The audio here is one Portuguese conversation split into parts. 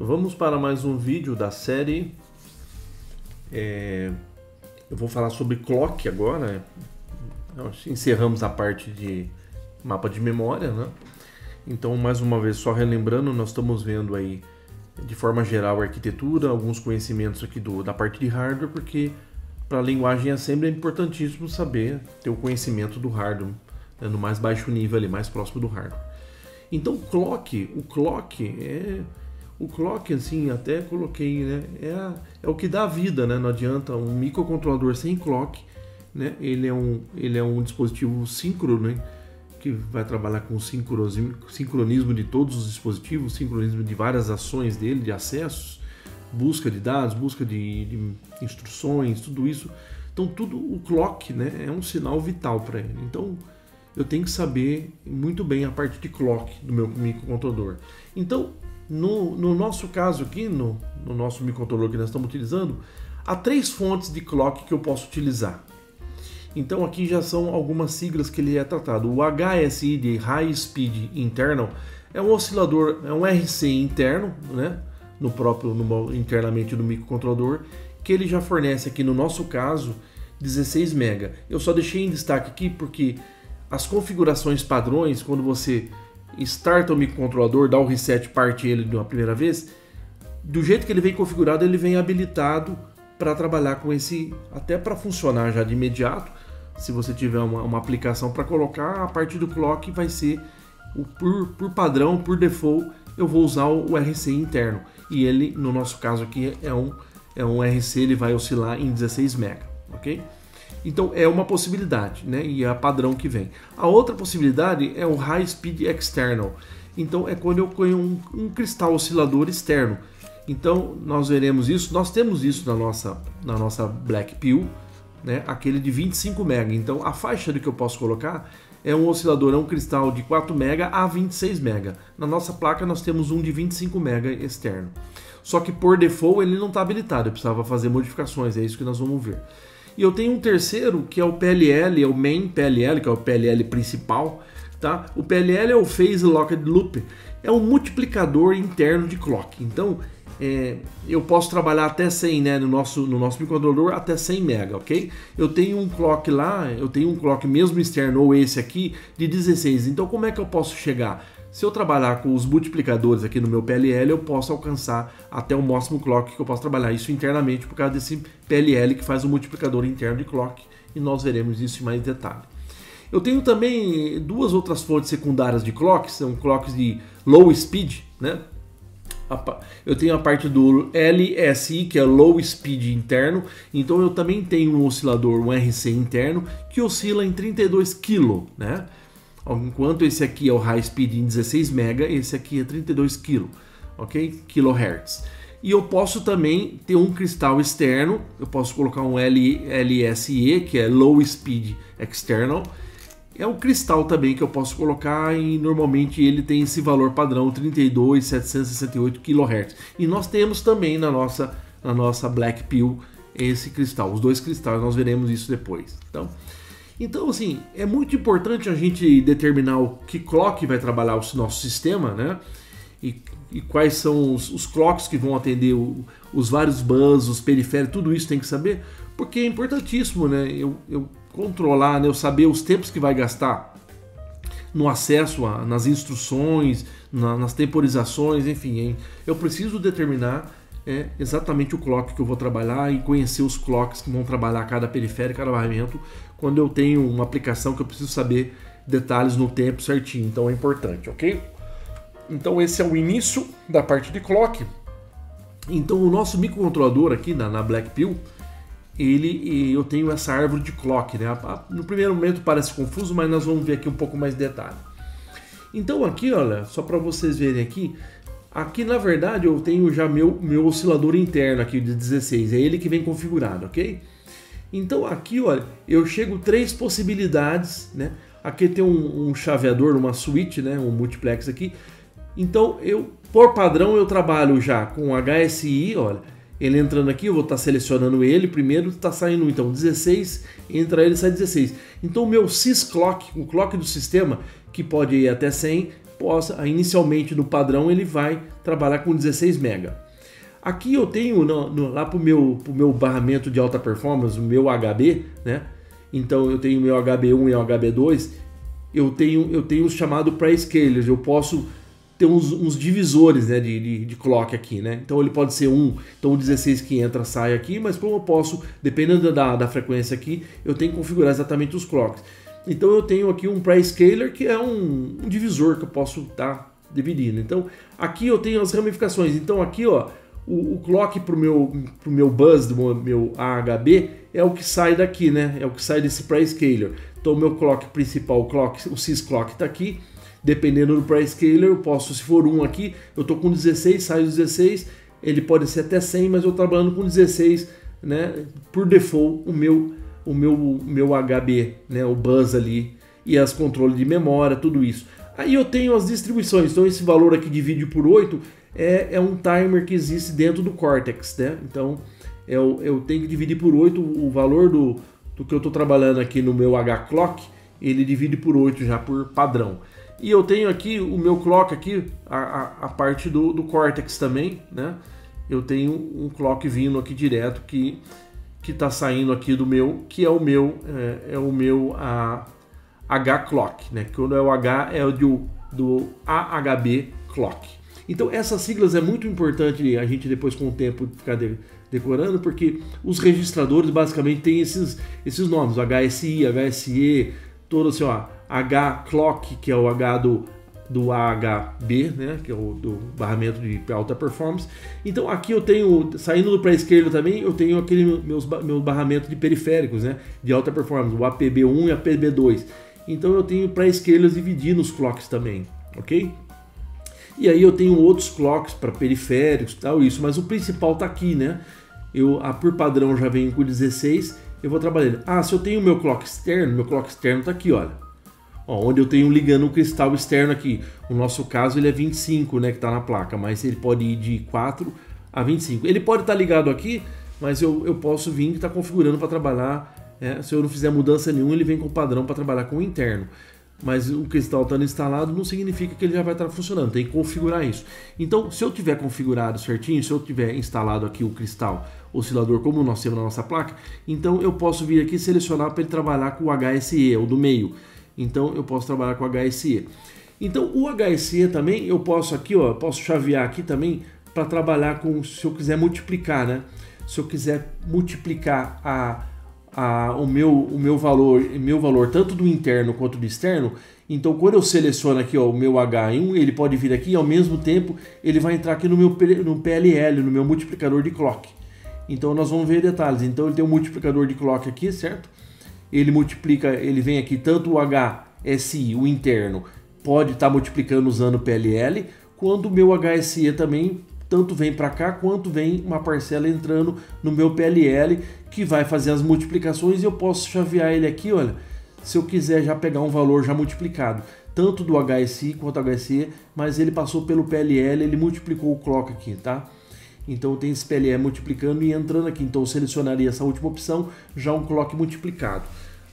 Vamos para mais um vídeo da série. Eu vou falar sobre clock agora. Nós encerramos a parte de mapa de memória, né? Então, mais uma vez, só relembrando, nós estamos vendo aí de forma geral a arquitetura, alguns conhecimentos aqui da parte de hardware, porque para a linguagem assembly é importantíssimo saber ter o conhecimento do hardware, né, no mais baixo nível ali, mais próximo do hardware. Então, o clock, assim, até coloquei, né, é o que dá vida, né? Não adianta um microcontrolador sem clock, né? Ele é um dispositivo síncrono, né, que vai trabalhar com sincronismo de todos os dispositivos, sincronismo de várias ações dele, de acessos, busca de dados, busca de instruções, tudo isso. Então, o clock, né, é um sinal vital para ele. Então, eu tenho que saber muito bem a parte de clock do meu microcontrolador. Então, no nosso caso aqui, no nosso microcontrolador que nós estamos utilizando, há 3 fontes de clock que eu posso utilizar. Então aqui já são algumas siglas que ele é tratado. O HSI de High Speed Internal é um oscilador, é um RC interno, né, internamente do microcontrolador, que ele já fornece aqui no nosso caso 16 MB. Eu só deixei em destaque aqui porque as configurações padrões, quando você starta o microcontrolador, dá o reset, parte ele de uma primeira vez, do jeito que ele vem configurado, ele vem habilitado para trabalhar com esse, até para funcionar já de imediato. Se você tiver uma aplicação para colocar, a parte do clock vai ser por padrão, por default, eu vou usar o RC interno. E ele, no nosso caso aqui, é um RC, ele vai oscilar em 16 MB, ok? Então é uma possibilidade, né? E é a padrão que vem. A outra possibilidade é o High Speed External. Então é quando eu ponho um cristal oscilador externo. Então nós veremos isso, nós temos isso na nossa Black Pill, né? Aquele de 25 MB. Então a faixa do que eu posso colocar é um oscilador, é um cristal de 4 MB a 26 MB. Na nossa placa nós temos um de 25 MB externo. Só que por default ele não está habilitado, eu precisava fazer modificações, é isso que nós vamos ver. E eu tenho um terceiro que é o PLL, é o Main PLL, que é o PLL principal, tá? O PLL é o Phase Locked Loop, é um multiplicador interno de clock. Então eu posso trabalhar até 100, né, no nosso microcontrolador até 100 MB, ok? Eu tenho um clock lá, eu tenho um clock mesmo externo, ou esse aqui, de 16. Então como é que eu posso chegar? Se eu trabalhar com os multiplicadores aqui no meu PLL, eu posso alcançar até o máximo clock que eu posso trabalhar isso internamente por causa desse PLL que faz o multiplicador interno de clock, e nós veremos isso em mais detalhe. Eu tenho também 2 outras fontes secundárias de clocks, são clocks de low speed, né? Eu tenho a parte do LSI, que é Low Speed interno, então eu também tenho um oscilador, um RC interno, que oscila em 32 kg, né? Enquanto esse aqui é o High Speed em 16 MB, esse aqui é 32 kg, ok? Kilohertz. E eu posso também ter um cristal externo, eu posso colocar um LSE, que é Low Speed External. É um cristal também que eu posso colocar e normalmente ele tem esse valor padrão 32.768 kHz. E nós temos também na nossa Black Pill esse cristal, os 2 cristais, nós veremos isso depois. Então assim, é muito importante a gente determinar o que clock vai trabalhar o nosso sistema, né? E quais são os clocks que vão atender os vários buzzes, os periféricos, tudo isso tem que saber, porque é importantíssimo, né? Eu controlar, né? Eu saber os tempos que vai gastar no acesso nas instruções, nas temporizações, enfim, hein? Eu preciso determinar exatamente o clock que eu vou trabalhar e conhecer os clocks que vão trabalhar cada periférico, cada barramento, quando eu tenho uma aplicação que eu preciso saber detalhes no tempo certinho, então é importante, ok? Então esse é o início da parte de clock. Então o nosso microcontrolador aqui na Black Pill, eu tenho essa árvore de clock, né? No primeiro momento parece confuso, mas nós vamos ver aqui um pouco mais de detalhe. Então aqui, olha, só para vocês verem aqui na verdade eu tenho já meu oscilador interno aqui de 16, é ele que vem configurado, ok? Então aqui, olha, eu chego 3 possibilidades, né? Aqui tem um chaveador, uma switch, né? Um multiplex aqui. Então por padrão eu trabalho já com HSI, olha, ele entrando aqui, eu vou estar selecionando ele primeiro, está saindo então 16, entra ele, sai 16. Então o meu sysclock, o clock do sistema, que pode ir até 100, inicialmente no padrão ele vai trabalhar com 16 MB. Aqui eu tenho lá para o meu barramento de alta performance, o meu HB, né? Então eu tenho o meu HB1 e o HB2, eu tenho os chamados pré-scalers, eu posso ter uns divisores, né, de clock aqui, né? Então ele pode ser então o 16 que entra sai aqui, mas como eu posso, dependendo da frequência aqui, eu tenho que configurar exatamente os clocks. Então eu tenho aqui um pré-scaler que é um divisor que eu posso estar dividindo. Então aqui eu tenho as ramificações. Então aqui, ó, o clock pro meu bus, do meu AHB, é o que sai daqui, né? É o que sai desse pré-scaler. Então o meu clock principal, o sysclock está aqui. Dependendo do pré-scaler, eu posso, se for 1 aqui, eu estou com 16, saio 16, ele pode ser até 100, mas eu trabalhando com 16, né? Por default, o meu HB, né? O bus ali, e as controles de memória, tudo isso. Aí eu tenho as distribuições, então esse valor aqui divide por 8 é um timer que existe dentro do Cortex, né? Então eu tenho que dividir por 8 o valor do que eu estou trabalhando aqui no meu HClock, ele divide por 8 já por padrão. E eu tenho aqui o meu clock aqui, a parte do Cortex também, né? Eu tenho um clock vindo aqui direto que está saindo aqui do meu, que é o meu HClock, né? Quando é o H é o do AHB Clock. Então essas siglas é muito importante a gente depois com o tempo ficar decorando, porque os registradores basicamente têm esses nomes, o HSI, HSE, todo assim, ó, HClock, que é o H do AHB, né, que é o do barramento de alta performance. Então aqui eu tenho, saindo do pré-scaler também, eu tenho aquele meu barramento de periféricos, né, de alta performance, o APB1 e APB2. Então eu tenho pré-scalers dividindo os clocks também, ok? E aí eu tenho outros clocks para periféricos, tal isso, mas o principal está aqui, né? Por padrão já venho com 16, eu vou trabalhando. Se eu tenho o meu clock externo está aqui, olha. Onde eu tenho ligando um cristal externo aqui. No nosso caso ele é 25, né, que está na placa, mas ele pode ir de 4 a 25. Ele pode estar ligado aqui, mas eu posso vir e estar configurando para trabalhar. Se eu não fizer mudança nenhuma, ele vem com o padrão para trabalhar com o interno. Mas o cristal estando instalado não significa que ele já vai estar funcionando, tem que configurar isso. Então, se eu tiver configurado certinho, se eu tiver instalado aqui o cristal oscilador como nós temos na nossa placa, então eu posso vir aqui e selecionar para ele trabalhar com o HSE, o do meio. Então eu posso trabalhar com o HSE. Então o HSE também eu posso aqui, ó, posso chavear aqui também para trabalhar com, se eu quiser multiplicar, né? Se eu quiser multiplicar o meu valor tanto do interno quanto do externo, então quando eu seleciono aqui, ó, o meu H1, ele pode vir aqui e ao mesmo tempo ele vai entrar aqui no PLL, no meu multiplicador de clock. Então nós vamos ver detalhes. Então ele tem um multiplicador de clock aqui, certo? Ele multiplica, ele vem aqui tanto o HSI, o interno, pode estar multiplicando usando o PLL, quanto o meu HSE também, tanto vem para cá, quanto vem uma parcela entrando no meu PLL, que vai fazer as multiplicações e eu posso chavear ele aqui, olha, se eu quiser já pegar um valor já multiplicado, tanto do HSI quanto do HSE, mas ele passou pelo PLL, ele multiplicou o clock aqui, tá? Então tem esse PLL multiplicando e entrando aqui. Então eu selecionaria essa última opção, já um clock multiplicado,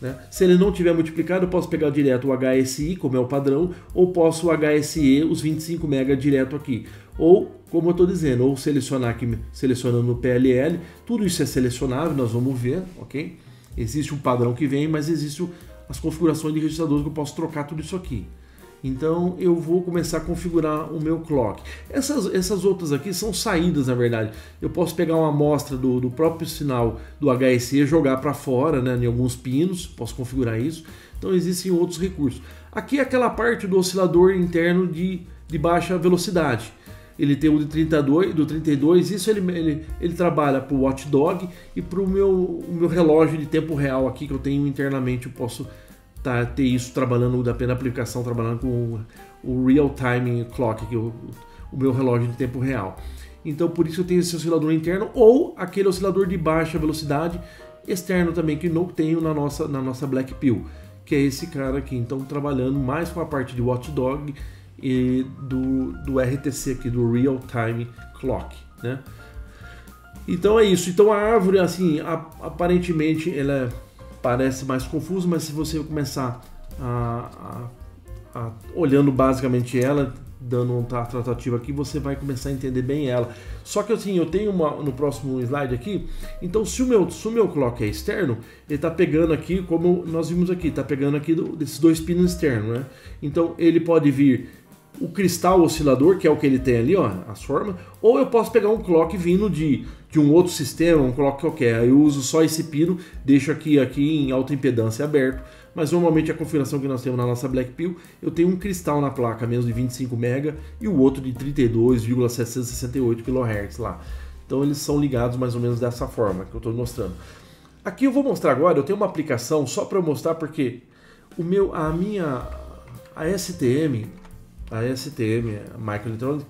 né? Se ele não tiver multiplicado, eu posso pegar direto o HSI, como é o padrão, ou posso o HSE, os 25 MB direto aqui. Ou, como eu estou dizendo, ou selecionar aqui, selecionando no PLL, tudo isso é selecionável, nós vamos ver, ok? Existe um padrão que vem, mas existem as configurações de registradores que eu posso trocar tudo isso aqui. Então eu vou começar a configurar o meu clock. Essas outras aqui são saídas, na verdade. Eu posso pegar uma amostra do próprio sinal do HSE e jogar para fora, né, em alguns pinos, posso configurar isso. Então existem outros recursos. Aqui é aquela parte do oscilador interno de baixa velocidade. Ele tem o do 32, isso ele trabalha para o Watchdog e para o meu relógio de tempo real aqui que eu tenho internamente, eu posso ter isso trabalhando da aplicação, trabalhando com o Real Time Clock, que é o meu relógio de tempo real. Então por isso eu tenho esse oscilador interno ou aquele oscilador de baixa velocidade externo também que não tenho na nossa Black Pill, que é esse cara aqui. Então trabalhando mais com a parte de Watchdog e do RTC aqui, do Real Time Clock, né? Então é isso. Então a árvore, assim, aparentemente ela parece mais confusa, mas se você começar olhando basicamente ela, dando uma tratativa aqui, você vai começar a entender bem ela. Só que assim, eu tenho no próximo slide aqui, então se o meu clock é externo, ele está pegando aqui, como nós vimos aqui, está pegando aqui desses dois pinos externos, né? Então ele pode vir o cristal oscilador, que é o que ele tem ali, ó, as formas, ou eu posso pegar um clock vindo de um outro sistema, um clock qualquer. Aí eu uso só esse pino, deixo aqui em alta impedância aberto, mas normalmente a configuração que nós temos na nossa Blackpill, eu tenho um cristal na placa menos de 25 MB e o outro de 32,768 kHz lá. Então eles são ligados mais ou menos dessa forma que eu estou mostrando. Aqui eu vou mostrar agora, eu tenho uma aplicação só para eu mostrar porque a STM, a Microelectronics,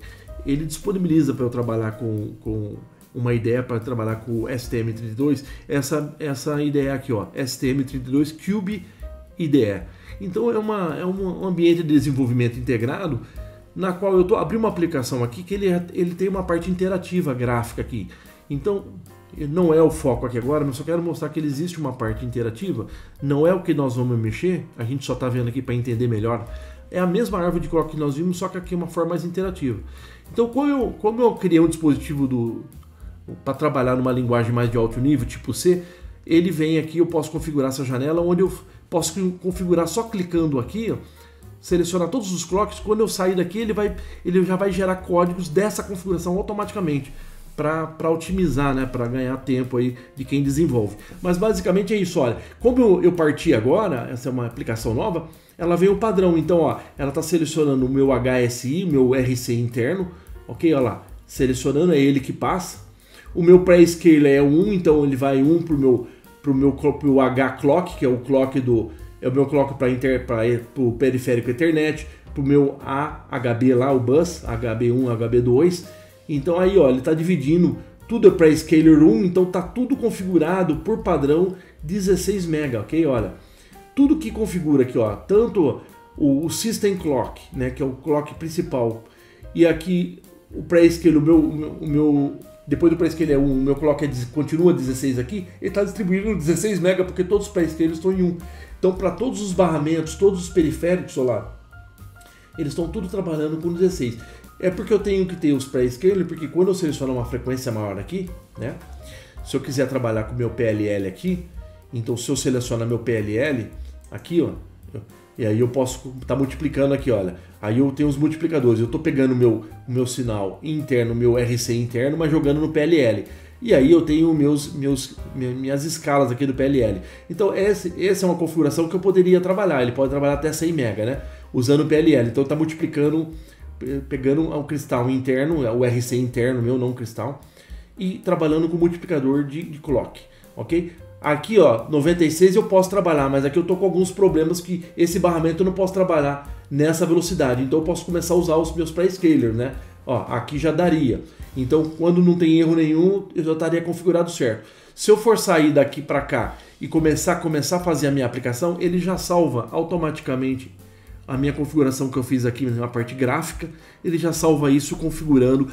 ele disponibiliza para eu trabalhar com uma ideia para trabalhar com o STM32, essa ideia aqui, ó, STM32 Cube IDE. Então é um ambiente de desenvolvimento integrado, na qual eu estou abrindo uma aplicação aqui que ele tem uma parte interativa gráfica aqui. Então não é o foco aqui agora, mas só quero mostrar que existe uma parte interativa. Não é o que nós vamos mexer, a gente só está vendo aqui para entender melhor. É a mesma árvore de clock que nós vimos, só que aqui é uma forma mais interativa. Então, como eu criei um dispositivo para trabalhar numa linguagem mais de alto nível, tipo C, ele vem aqui, eu posso configurar essa janela, onde eu posso configurar só clicando aqui, ó, selecionar todos os clocks. Quando eu sair daqui, ele já vai gerar códigos dessa configuração automaticamente, para otimizar, né, para ganhar tempo aí de quem desenvolve. Mas basicamente é isso, olha, como eu parti agora, essa é uma aplicação nova, ela vem o padrão, então ó, ela está selecionando o meu HSI, o meu RC interno, ok, olha lá, selecionando, é ele que passa. O meu pré-scaler é 1, então ele vai 1 pro H clock, que é o clock é o meu clock para o periférico Ethernet, pro meu HB lá, o bus, HB1, HB2. Então aí, ó, ele está dividindo, tudo é pré-scaler 1, então tá tudo configurado por padrão 16 MB, ok? Olha, tudo que configura aqui, ó, tanto o System Clock, né, que é o clock principal, e aqui o pré-scaler, depois do pré-scaler 1, o meu clock continua 16 aqui, ele está distribuído 16 MB, porque todos os pré-scalers estão em 1. Então, para todos os barramentos, todos os periféricos solar, eles estão tudo trabalhando com 16. É porque eu tenho que ter os pré-scaler, porque quando eu selecionar uma frequência maior aqui, né? Se eu quiser trabalhar com o meu PLL aqui, então se eu selecionar meu PLL aqui, ó, e aí eu posso estar multiplicando aqui, olha. Aí eu tenho os multiplicadores, eu estou pegando o meu sinal interno, meu RC interno, mas jogando no PLL. E aí eu tenho minhas escalas aqui do PLL. Então essa é uma configuração que eu poderia trabalhar. Ele pode trabalhar até 100 MB, né? Usando o PLL. Então está multiplicando, pegando o cristal interno, o RC interno meu, não cristal, e trabalhando com multiplicador de clock, ok? Aqui, ó, 96 eu posso trabalhar, mas aqui eu tô com alguns problemas que esse barramento eu não posso trabalhar nessa velocidade. Então eu posso começar a usar os meus pré-scalers, né? Ó, aqui já daria. Então, quando não tem erro nenhum, eu já estaria configurado certo. Se eu for sair daqui para cá e começar a fazer a minha aplicação, ele já salva automaticamente a minha configuração que eu fiz aqui na parte gráfica. Ele já salva isso configurando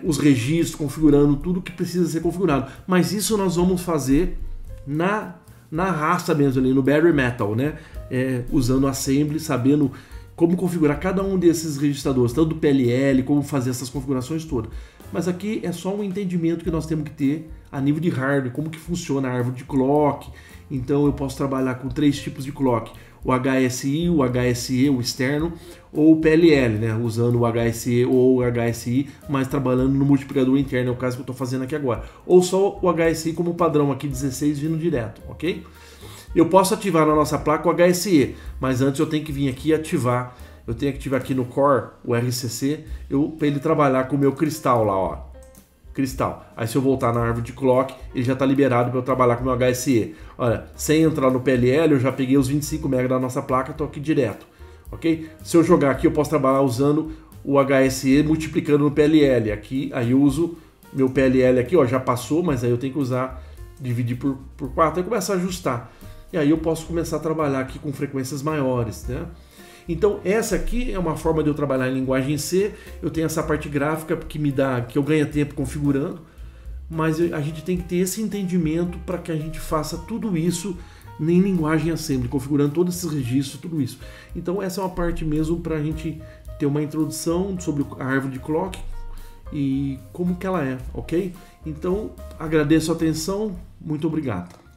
os registros, configurando tudo que precisa ser configurado. Mas isso nós vamos fazer na raça mesmo ali, no bare metal, né? Usando assembly, sabendo como configurar cada um desses registradores, tanto do PLL, como fazer essas configurações todas. Mas aqui é só um entendimento que nós temos que ter a nível de hardware, como que funciona a árvore de clock. Então eu posso trabalhar com 3 tipos de clock: o HSI, o HSE, o externo, ou o PLL, né? Usando o HSE ou o HSI, mas trabalhando no multiplicador interno, é o caso que eu estou fazendo aqui agora. Ou só o HSI como padrão aqui, 16 vindo direto, ok? Eu posso ativar na nossa placa o HSE, mas antes eu tenho que vir aqui e ativar. Eu tenho que ativar aqui no Core, o RCC, para ele trabalhar com o meu cristal lá, ó. Cristal. Aí se eu voltar na árvore de clock, ele já está liberado para eu trabalhar com o meu HSE. Olha, sem entrar no PLL, eu já peguei os 25 MB da nossa placa, estou aqui direto, ok? Se eu jogar aqui, eu posso trabalhar usando o HSE multiplicando no PLL. Aqui, aí eu uso meu PLL aqui, ó, já passou, mas aí eu tenho que usar, dividir por 4, aí começa a ajustar. E aí eu posso começar a trabalhar aqui com frequências maiores, né? Então essa aqui é uma forma de eu trabalhar em linguagem C. Eu tenho essa parte gráfica que me dá, que eu ganho tempo configurando. mas a gente tem que ter esse entendimento para que a gente faça tudo isso em linguagem assembly, configurando todos esses registros, tudo isso. Então essa é uma parte mesmo para a gente ter uma introdução sobre a árvore de clock e como que ela é, ok? Então agradeço a atenção, muito obrigado.